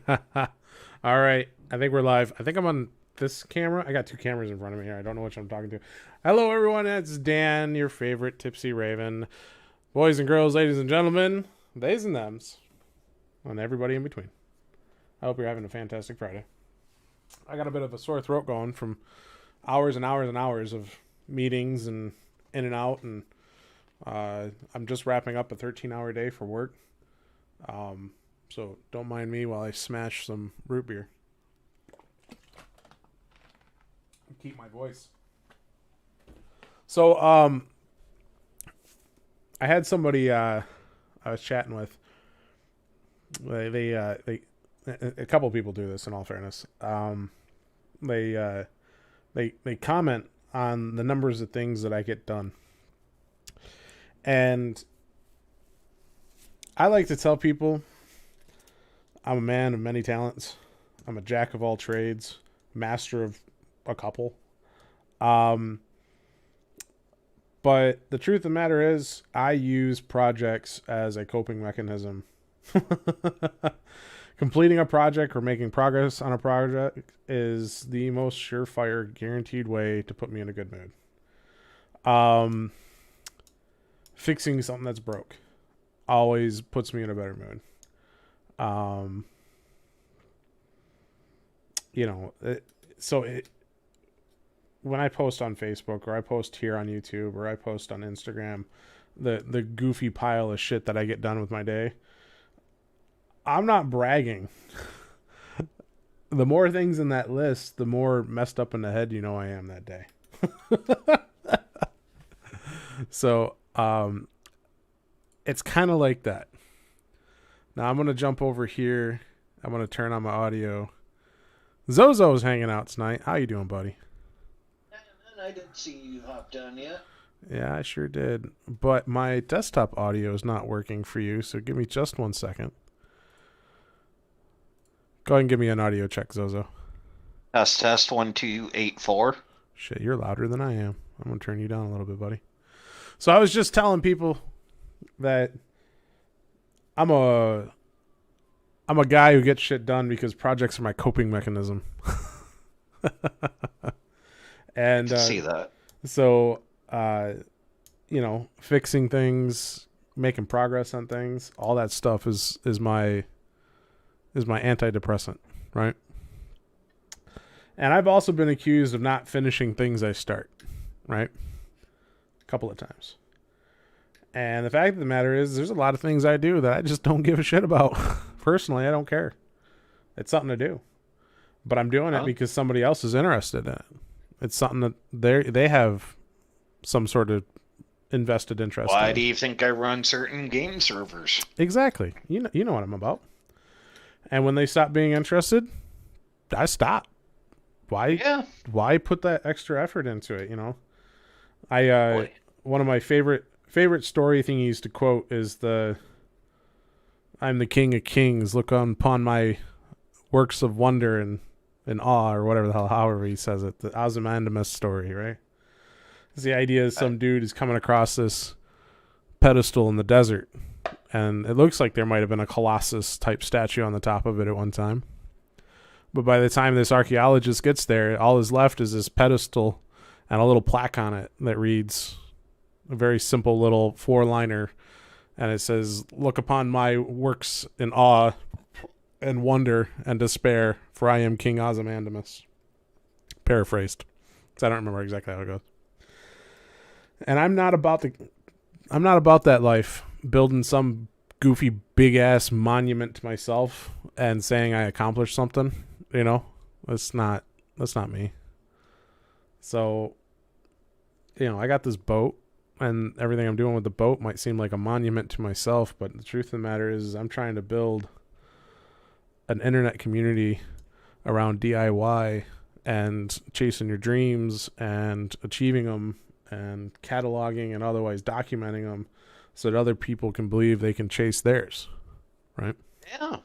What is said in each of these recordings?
All right. I think we're live. I think I'm on this camera. I got two cameras in front of me here. I don't know which I'm talking to. Hello, everyone. It's Dan, your favorite Tipsy Raven. Boys and girls, ladies and gentlemen, theys and thems, and everybody in between. I hope you're having a fantastic Friday. I got a bit of a sore throat going from hours and hours and hours of meetings and in and out, and I'm just wrapping up a 13-hour day for work. So don't mind me while I smash some root beer. Keep my voice. So, I had somebody I was chatting with. They a couple people do this. In all fairness, they comment on the numbers of things that I get done, and I like to tell people I'm a man of many talents. I'm a jack of all trades, master of a couple. But the truth of the matter is, I use projects as a coping mechanism. Completing a project or making progress on a project is the most surefire, guaranteed way to put me in a good mood. Fixing something that's broke always puts me in a better mood. Um, you know, when I post on Facebook or I post here on YouTube or I post on Instagram, the goofy pile of shit that I get done with my day, I'm not bragging. The more things in that list, the more messed up in the head I am that day. So, it's kind of like that. Now I'm going to jump over here. I'm going to turn on my audio. Zozo's hanging out tonight. How you doing, buddy? I didn't see you hopped on yet. Yeah, I sure did. But my desktop audio is not working for you, so give me just 1 second. Go ahead and give me an audio check, Zozo. Test 1284. Shit, you're louder than I am. I'm going to turn you down a little bit, buddy. So I was just telling people that I'm a guy who gets shit done because projects are my coping mechanism. And See that. so fixing things, making progress on things, all that stuff is my antidepressant, right? And I've also been accused of not finishing things I start, right? A couple of times. And the fact of the matter is, there's a lot of things I do that I just don't give a shit about. Personally, I don't care. It's something to do. But I'm doing it because somebody else is interested in it. It's something that they have some sort of invested interest in. Why do you think I run certain game servers? Exactly. You know what I'm about. And when they stop being interested, I stop. Why? Yeah. Why put that extra effort into it? One of my favorite story thingies to quote is "I'm the king of kings. Look upon my works of wonder and awe," or whatever the hell, however he says it. The Ozymandias story, right? The idea is some dude is coming across this pedestal in the desert, and it looks like there might have been a Colossus type statue on the top of it at one time. But by the time this archaeologist gets there, all is left is this pedestal and a little plaque on it that reads a very simple little 4-liner, and it says, "Look upon my works in awe and wonder and despair, for I am King Ozymandias." Paraphrased, because I don't remember exactly how it goes. And I'm not about that life, building some goofy big ass monument to myself and saying I accomplished something. That's not me. So, I got this boat, and everything I'm doing with the boat might seem like a monument to myself, but the truth of the matter is I'm trying to build an internet community around DIY and chasing your dreams and achieving them and cataloging and otherwise documenting them so that other people can believe they can chase theirs, right? Yeah.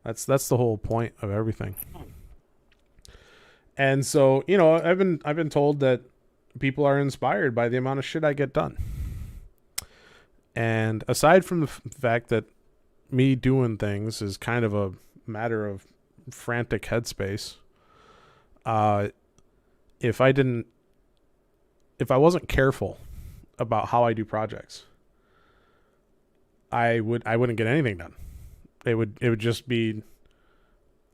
That's the whole point of everything. And so, I've been told that people are inspired by the amount of shit I get done. And aside from the fact that me doing things is kind of a matter of frantic headspace. If I wasn't careful about how I do projects, I wouldn't get anything done. It would just be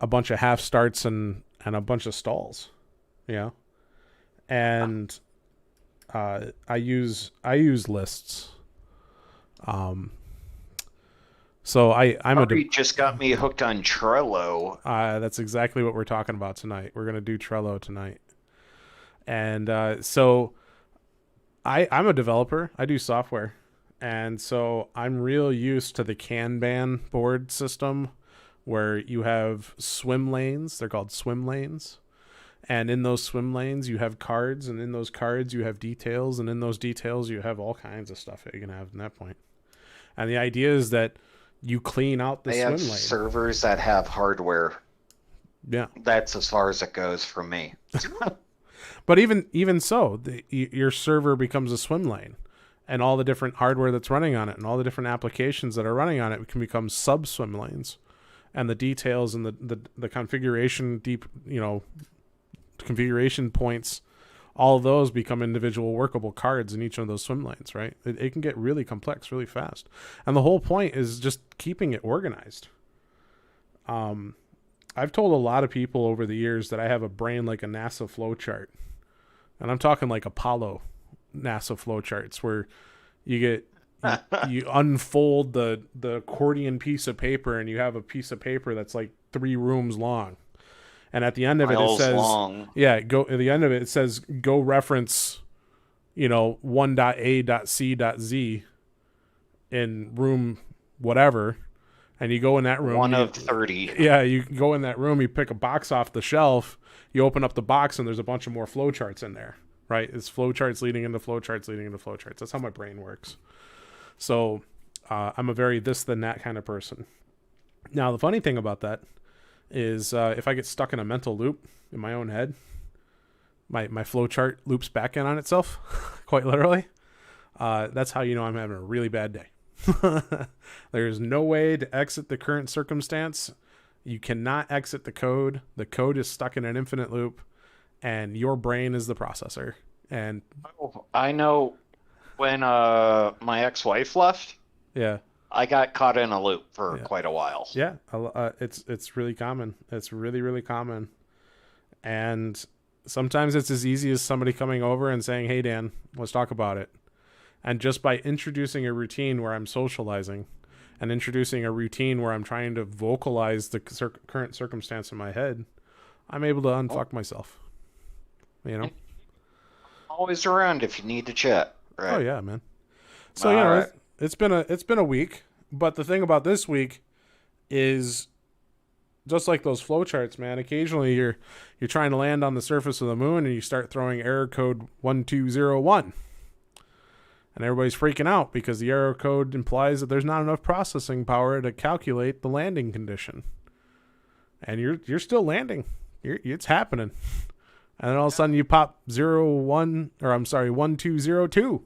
a bunch of half starts and a bunch of stalls, you know. And I use lists. So I'm Harvey just got me hooked on Trello. that's exactly what we're talking about tonight. We're gonna do Trello tonight, and so I'm a developer. I do software, and so I'm real used to the Kanban board system, where you have swim lanes. They're called swim lanes. And in those swim lanes, you have cards, and in those cards, you have details, and in those details, you have all kinds of stuff that you can have in that point. And the idea is that you clean out the They swim have lane. servers that have hardware. Yeah. That's as far as it goes for me. But even so, your server becomes a swim lane, and all the different hardware that's running on it and all the different applications that are running on it can become sub swim lanes. And the details and the configuration configuration points, all of those become individual workable cards in each of those swim lanes, right? It can get really complex really fast. And the whole point is just keeping it organized. I've told a lot of people over the years that I have a brain like a NASA flowchart. And I'm talking like Apollo NASA flowcharts, where you unfold the accordion piece of paper, and you have a piece of paper that's like 3 rooms long. And at the end of it, it says, long. Yeah, at the end of it, it says, go reference, 1.A.C.Z in room whatever. And you go in that room. 1 of 30. Yeah, you go in that room, you pick a box off the shelf, you open up the box, and there's a bunch of more flowcharts in there, right? It's flowcharts leading into flowcharts leading into flowcharts. That's how my brain works. So I'm a very this, then that kind of person. Now, the funny thing about that is if I get stuck in a mental loop in my own head, my flowchart loops back in on itself, quite literally. That's how you know I'm having a really bad day. There's no way to exit the current circumstance. You cannot exit the code. The code is stuck in an infinite loop, and your brain is the processor. And I know when my ex-wife left, yeah, I got caught in a loop for quite a while. Yeah, it's really common. It's really, really common. And sometimes it's as easy as somebody coming over and saying, "Hey, Dan, let's talk about it." And just by introducing a routine where I'm socializing and introducing a routine where I'm trying to vocalize the current circumstance in my head, I'm able to unfuck myself. Always around if you need to chat. Right? Oh, yeah, man. So, right. It's been a week, but the thing about this week is just like those flowcharts, man. Occasionally you're trying to land on the surface of the moon and you start throwing error code 1201. And everybody's freaking out because the error code implies that there's not enough processing power to calculate the landing condition. And you're still landing. It's happening. And then all of a sudden you pop 1202,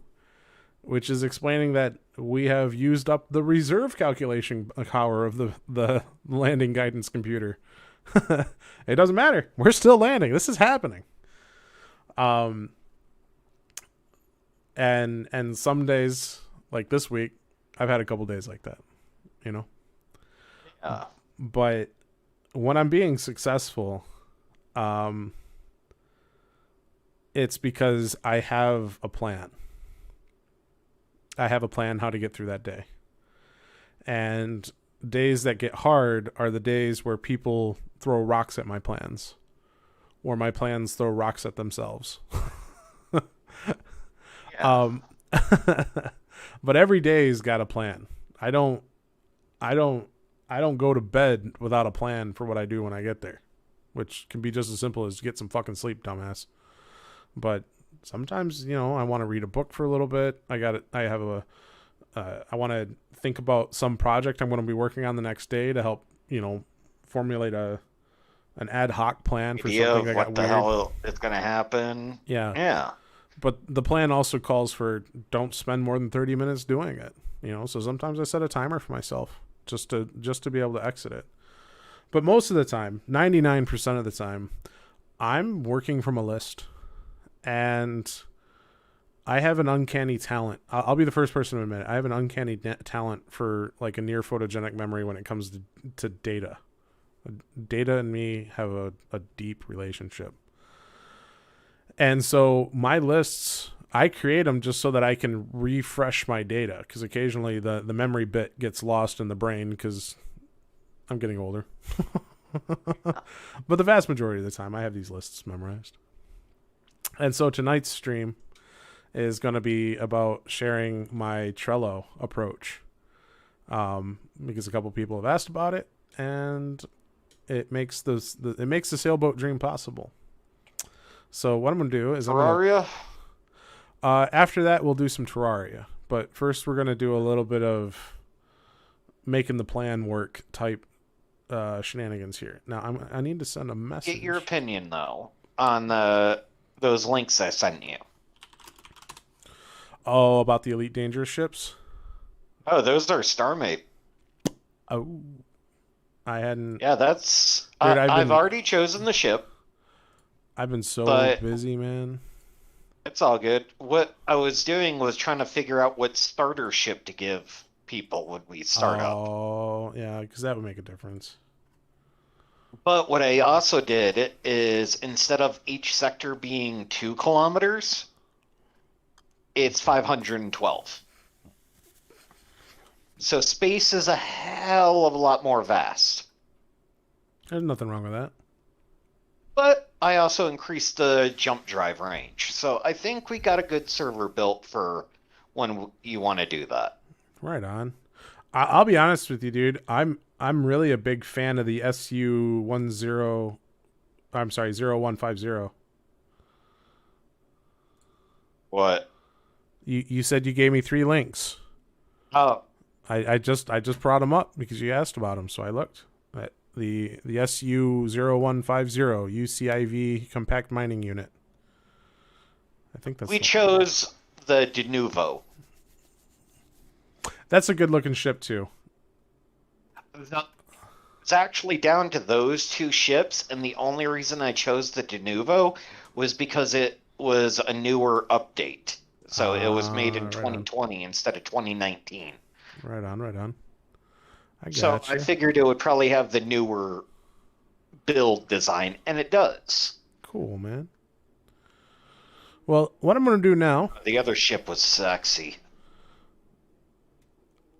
which is explaining that we have used up the reserve calculation power of the landing guidance computer. It doesn't matter. We're still landing. This is happening. And some days, like this week, I've had a couple days like that, Yeah. But when I'm being successful, it's because I have a plan. I have a plan how to get through that day. And days that get hard are the days where people throw rocks at my plans, or my plans throw rocks at themselves. But every day's got a plan. I don't go to bed without a plan for what I do when I get there, which can be just as simple as get some fucking sleep, dumbass. But sometimes, I want to read a book for a little bit. I want to think about some project I'm going to be working on the next day to help, formulate an ad hoc plan for something that got what the weird. hell is going to happen. Yeah. But the plan also calls for don't spend more than 30 minutes doing it. So sometimes I set a timer for myself just to be able to exit it. But most of the time, 99% of the time, I'm working from a list, and I have an uncanny talent. I'll be the first person to admit it. I have an uncanny talent for like a near photogenic memory when it comes to data. Data and me have a deep relationship. And so my lists, I create them just so that I can refresh my data, because occasionally the memory bit gets lost in the brain because I'm getting older. But the vast majority of the time, I have these lists memorized. And so tonight's stream is going to be about sharing my Trello approach, because a couple people have asked about it, and it makes the sailboat dream possible. So what I'm going to do is Terraria? after that we'll do some Terraria, but first we're going to do a little bit of making the plan work type shenanigans here. Now I need to send a message. Get your opinion though on those links I sent you. Oh, about the Elite Dangerous ships? Oh, those are StarMate. Oh, I hadn't. Yeah, that's. Dude, I've already chosen the ship. I've been so but busy, man. It's all good. What I was doing was trying to figure out what starter ship to give people when we start up. Oh, yeah, because that would make a difference. But what I also did is instead of each sector being 2 kilometers, it's 512. So space is a hell of a lot more vast. There's nothing wrong with that. But I also increased the jump drive range. So I think we got a good server built for when you want to do that. Right on. I'll be honest with you, dude. I'm really a big fan of the SU10. I'm sorry, 0150. What? You said you gave me 3 links. Oh, I just brought them up because you asked about them, so I looked at the SU0150 UCIV compact mining unit. I think that's. we chose the De Novo. That's a good looking ship too. It's actually down to those 2 ships, and the only reason I chose the De Novo was because it was a newer update. So it was made in right 2020 instead of 2019. Right on. So I figured it would probably have the newer build design, and it does. Cool, man. Well, what I'm going to do now, The other ship was sexy.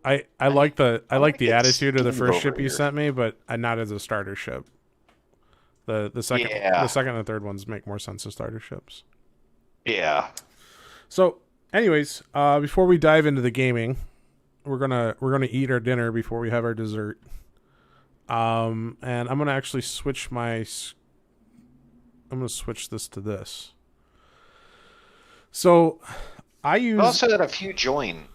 I like the get attitude of the Steve first over ship you here. sent me, but not as a starter ship. The second Yeah. the second and the third ones make more sense as starter ships. Yeah. So, anyways, before we dive into the gaming, we're gonna eat our dinner before we have our dessert. And I'm gonna actually switch this to this. So, I use We also had a few join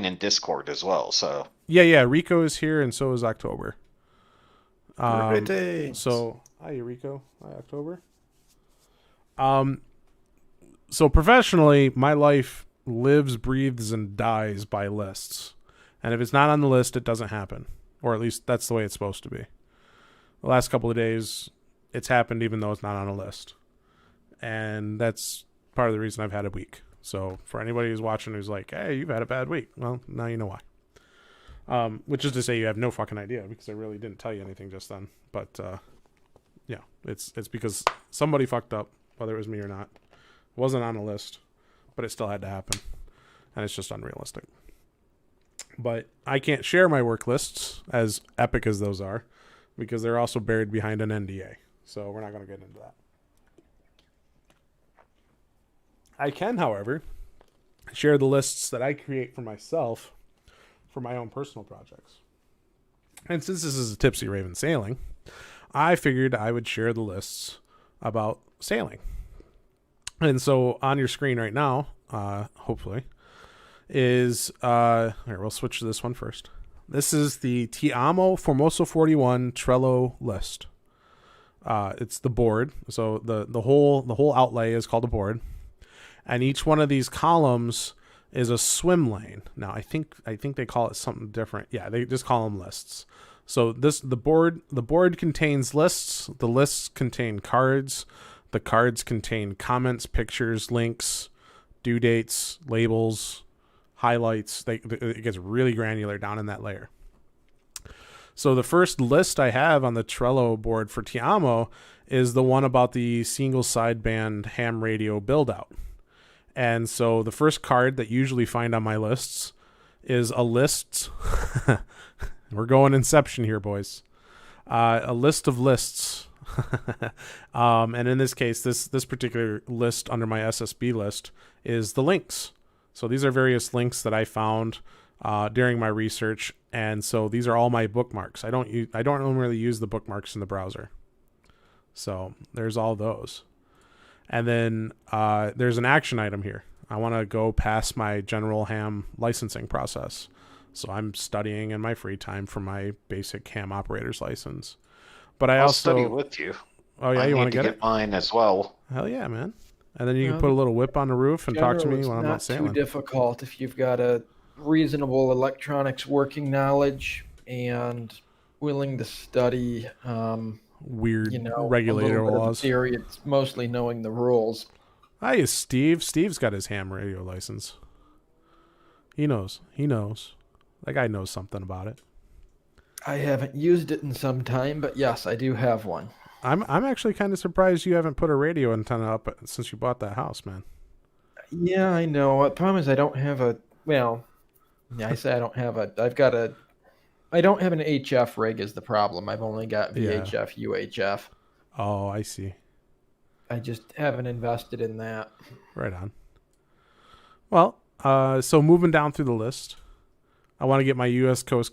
in Discord as well. So yeah. Rico is here, and so is October. Greetings. So hi Rico, hi October. So professionally, my life lives, breathes, and dies by lists. And if it's not on the list, it doesn't happen. Or at least that's the way it's supposed to be. The last couple of days, it's happened even though it's not on a list. And that's part of the reason I've had a week. So for anybody who's watching who's like, hey, you've had a bad week. Well, now you know why. Which is to say you have no fucking idea, because I really didn't tell you anything just then. But yeah, it's because somebody fucked up, whether it was me or not. It wasn't on a list, but it still had to happen. And it's just unrealistic. But I can't share my work lists, as epic as those are, because they're also buried behind an NDA. So we're not going to get into that. I can, however, share the lists that I create for myself for my own personal projects. And since this is a Tipsy Raven sailing, I figured I would share the lists about sailing. And so on your screen right now, hopefully, is here, we'll switch to this one first. This is the Ti Amo Formoso 41 Trello list. It's the board. So the whole outlay is called a board. And each one of these columns is a swim lane. Now I think they call it something different. Yeah, they just call them lists. So the board contains lists. The lists contain cards. The cards contain comments, pictures, links, due dates, labels, highlights. It gets really granular down in that layer. So the first list I have on the Trello board for Tiamo is the one about the single sideband ham radio build out. And so the first card that you usually find on my lists is a list. We're going Inception here, boys. A list of lists. And in this case, this particular list under my SSB list is the links. So these are various links that I found during my research, and so these are all my bookmarks. I don't normally use the bookmarks in the browser. So there's all those. And then there's an action item here. I want to go past my general ham licensing process. So I'm studying in my free time for my basic ham operator's license. But I'll also study with you. Oh yeah, you want to get it? Mine as well. Hell yeah, man! And then you can put a little whip on the roof and talk to me when I'm not sailing. It's not too difficult if you've got a reasonable electronics working knowledge and willing to study. Weird regulator laws. Theory. It's mostly knowing the rules. Hi, is Steve. Steve's got his ham radio license. He knows. That guy knows something about it. I haven't used it in some time, but yes, I do have one. I'm actually kind of surprised you haven't put a radio antenna up since you bought that house, man. Yeah, I know. The problem is I don't have a. Well, yeah, I say I don't have a. I don't have an HF rig is the problem. I've only got VHF, UHF. Oh, I see. I just haven't invested in that. Right on. Well, so moving down through the list, I want to get my U.S. Coast Guard